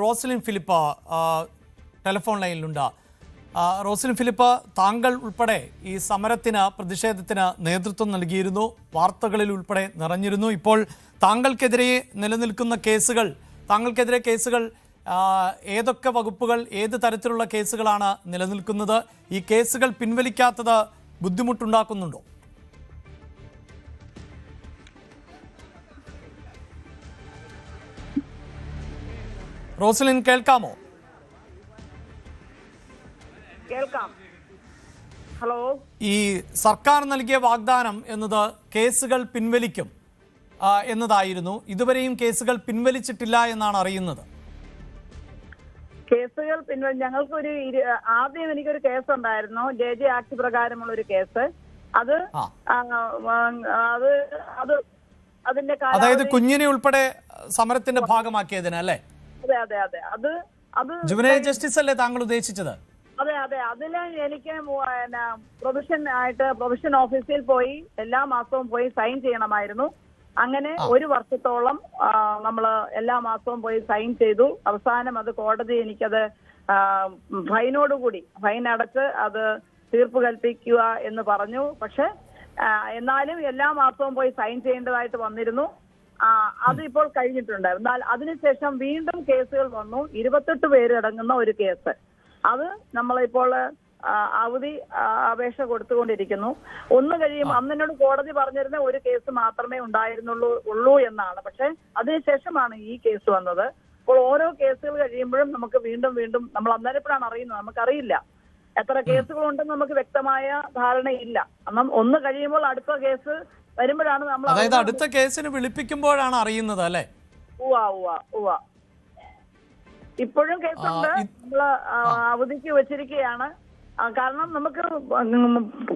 Rosalin Philip telephone ലൈനിലുണ്ട്. റോസലിൻ ഫിലിപ്പ്, താങ്കൾ ഉൾപ്പെടെ ഈ സമരത്തിന് പ്രതിഷേധത്തിന് നേതൃത്വം നൽകിയിരുന്നു, വാർത്തകളിൽ ഉൾപ്പെടെ നിറഞ്ഞിരുന്നു. ഇപ്പോൾ താങ്കൾക്കെതിരെ നിലനിൽക്കുന്ന കേസുകൾ ഏതൊക്കെ വകുപ്പുകൾ, ഏത് തരത്തിലുള്ള കേസുകളാണ് നിലനിൽക്കുന്നത്? ഈ കേസുകൾ പിൻവലിക്കാത്തത് ബുദ്ധിമുട്ടുണ്ടാക്കുന്നുണ്ടോ? റോസലിൻ, കേൾക്കാമോ? കേൾക്കാം. ഹലോ. ഈ സർക്കാർ നൽകിയ വാഗ്ദാനം എന്നത് കേസുകൾ പിൻവലിക്കും എന്നതായിരുന്നു. ഇതുവരെയും കേസുകൾ പിൻവലിച്ചിട്ടില്ല എന്നാണ് അറിയുന്നത്. കേസുകൾ ഞങ്ങൾക്കൊരു ആദ്യം എനിക്കൊരു കേസ് ഉണ്ടായിരുന്നു, JJ ആക്ട് പ്രകാരമുള്ള ഒരു കേസ്. അത് അതിന്റെ അതായത് കുഞ്ഞിനെ ഉൾപ്പെടെ സമരത്തിന്റെ ഭാഗമാക്കിയതിന് അല്ലേ? അതെ അതെ അതെ. അത് ജുവനൈൽ ജസ്റ്റിസ് അല്ലേ താങ്കൾ ഉദ്ദേശിച്ചത്? അതെ അതെ. അതില് എനിക്ക് പ്രൊവിഷൻ ഓഫീസിൽ പോയി എല്ലാ മാസവും പോയി സൈൻ ചെയ്യണമായിരുന്നു. അങ്ങനെ ഒരു വർഷത്തോളം നമ്മള് എല്ലാ മാസവും പോയി സൈൻ ചെയ്തു. അവസാനം അത് കോടതി എനിക്കത് ഫൈൻ അടച്ച് അത് തീർപ്പ് കൽപ്പിക്കുക എന്ന് പറഞ്ഞു. പക്ഷെ എന്നാലും എല്ലാ മാസവും പോയി സൈൻ ചെയ്യേണ്ടതായിട്ട് വന്നിരുന്നു. അതിപ്പോൾ കഴിഞ്ഞിട്ടുണ്ട്. എന്നാൽ അതിനുശേഷം വീണ്ടും കേസുകൾ വന്നു. 28 പേര് അടങ്ങുന്ന ഒരു കേസ്. അത് നമ്മളിപ്പോൾ അവധി അപേക്ഷ കൊടുത്തുകൊണ്ടിരിക്കുന്നു. ഒന്ന് കഴിയുമ്പോൾ അന്നെന്നോട് കോടതി പറഞ്ഞിരുന്ന ഒരു കേസ് മാത്രമേ ഉണ്ടായിരുന്നുള്ളൂ എന്നാണ്. പക്ഷെ അതിനുശേഷമാണ് ഈ കേസ് വന്നത്. അപ്പോൾ ഓരോ കേസുകൾ കഴിയുമ്പോഴും നമുക്ക് വീണ്ടും നമ്മൾ അന്നേരപ്പോഴാണ് അറിയുന്നത്. നമുക്കറിയില്ല എത്ര കേസുകളുണ്ടെന്ന് നമുക്ക് വ്യക്തമായ ധാരണയില്ല. കാരണം ഒന്ന് കഴിയുമ്പോൾ അടുത്ത കേസ് വരുമ്പോഴാണ് നമ്മൾ, അതായത് അടുത്ത കേസിന് വിളിപ്പിക്കുമ്പോഴാണ് അറിയുന്നത് അല്ലേ? ഇപ്പോഴും കേസുണ്ട്. നമ്മള് അവധിക്ക് വെച്ചിരിക്കുകയാണ്. കാരണം നമുക്ക്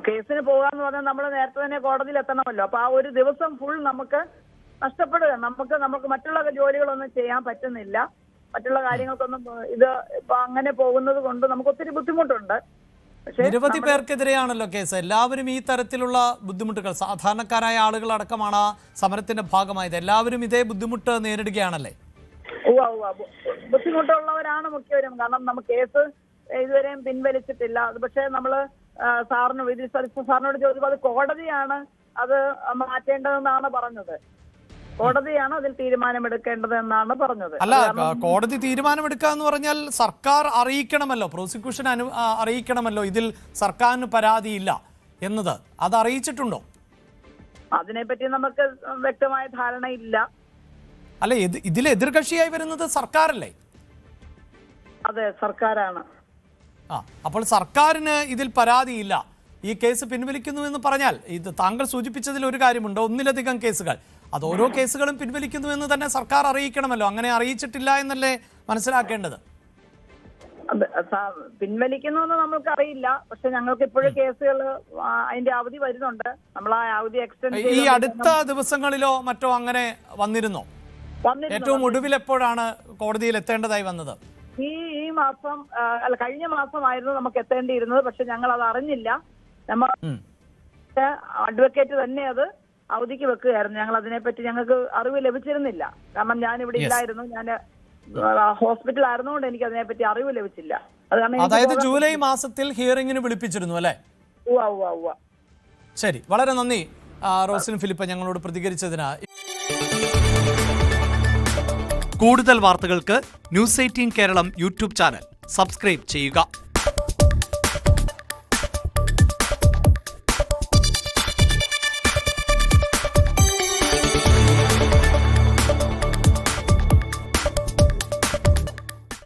കേസിന് പോകാന്ന് പറഞ്ഞാൽ നമ്മൾ നേരത്തെ തന്നെ കോടതിയിൽ എത്തണമല്ലോ. അപ്പൊ ആ ഒരു ദിവസം ഫുൾ നമുക്ക് നഷ്ടപ്പെടുക. നമുക്ക് മറ്റുള്ള ജോലികളൊന്നും ചെയ്യാൻ പറ്റുന്നില്ല. മറ്റുള്ള കാര്യങ്ങൾക്കൊന്നും ഇത് ഇപ്പൊ അങ്ങനെ പോകുന്നത് കൊണ്ട് നമുക്ക് ഒത്തിരി ബുദ്ധിമുട്ടുണ്ട്. നിരവധി പേർക്കെതിരെയാണല്ലോ കേസ്. എല്ലാവരും ഈ തരത്തിലുള്ള ബുദ്ധിമുട്ടുകൾ, സാധാരണക്കാരായ ആളുകൾ അടക്കമാണ് സമരത്തിന്റെ ഭാഗമായത്. എല്ലാവരും ഇതേ ബുദ്ധിമുട്ട് നേരിടുകയാണല്ലേ? ബുദ്ധിമുട്ടുള്ളവരാണ് മുഖ്യവരും. കാരണം നമുക്ക് കേസ് ഇതുവരെയും പിൻവലിച്ചിട്ടില്ല. അത് പക്ഷേ നമ്മള് സാറിനോട് ചോദിച്ചപ്പോൾ അത് കോടതിയാണ് അത് മാറ്റേണ്ടതെന്നാണ് പറഞ്ഞത്. കോടതിയാണ് അതിൽ തീരുമാനമെടുക്കേണ്ടത് എന്നാണ് പറഞ്ഞത്. അല്ല, കോടതി തീരുമാനമെടുക്കുക എന്ന് പറഞ്ഞാൽ സർക്കാർ അറിയിക്കണമല്ലോ, പ്രോസിക്യൂഷൻ അറിയിക്കണമല്ലോ ഇതിൽ സർക്കാരിന് പരാതിയില്ല എന്നത്. അത് അറിയിച്ചിട്ടുണ്ടോ? അതിനെപ്പറ്റി നമുക്ക് വ്യക്തമായ ധാരണയില്ല. അല്ല, ഇതിൽ എതിർകക്ഷിയായി വരുന്നത് സർക്കാരല്ലേ? അതെ, സർക്കാരാണ്. അപ്പോൾ സർക്കാരിന് ഇതിൽ പരാതിയില്ല, ഈ കേസ് പിൻവലിക്കുന്നു എന്ന് പറഞ്ഞാൽ, ഇത് താങ്കൾ സൂചിപ്പിച്ചതിൽ ഒരു കാര്യമുണ്ട്, ഒന്നിലധികം കേസുകൾ. അത് ഓരോ കേസുകളും പിൻവലിക്കുന്നു എന്ന് തന്നെ സർക്കാർ അറിയിക്കണമല്ലോ. അങ്ങനെ അറിയിച്ചിട്ടില്ല എന്നല്ലേ മനസ്സിലാക്കേണ്ടത്? പിൻവലിക്കുന്നു എന്ന് നമുക്ക് അറിയില്ല. പക്ഷെ ഞങ്ങൾക്ക് ഇപ്പോഴും കേസുകൾ അതിന്റെ അവധി വരുന്നുണ്ട്. നമ്മൾ ആ അവധി എക്സ്റ്റെൻഡ് ഈ അടുത്ത ദിവസങ്ങളിലോ മറ്റോ അങ്ങനെ വന്നിരുന്നോ? ഏറ്റവും ഒടുവിൽ എപ്പോഴാണ് കോടതിയിൽ എത്തേണ്ടതായി വന്നത്? ഈ മാസം അല്ല, കഴിഞ്ഞ മാസമായിരുന്നു നമുക്ക് എത്തേണ്ടിയിരുന്നത്. പക്ഷെ ഞങ്ങൾ അത് അറിഞ്ഞില്ല. നമ്മൾ അഡ്വക്കേറ്റ് തന്നെ അത് അവധിക്ക് വെക്കുകയായിരുന്നു. ഞങ്ങൾ അതിനെപ്പറ്റി ഞങ്ങൾക്ക് അറിവ് ലഭിച്ചിരുന്നില്ല. കാരണം ഞാൻ ഇവിടെ ഇല്ലായിരുന്നു, ഞാൻ ഹോസ്പിറ്റൽ ആയിരുന്നുകൊണ്ട് എനിക്ക് അതിനെപ്പറ്റി അറിവ് ലഭിച്ചില്ല. അതായത് ജൂലൈ മാസത്തിൽ ഹിയറിംഗിന് വിളിപ്പിച്ചിരുന്നു അല്ലേ? ശരി, വളരെ നന്ദി റോസലിൻ ഫിലിപ്പ് ഞങ്ങളോട് പ്രതികരിച്ചതിന്. കൂടുതൽ വാർത്തകൾക്ക് News 18 Keralam YouTube channel subscribe ചെയ്യുക.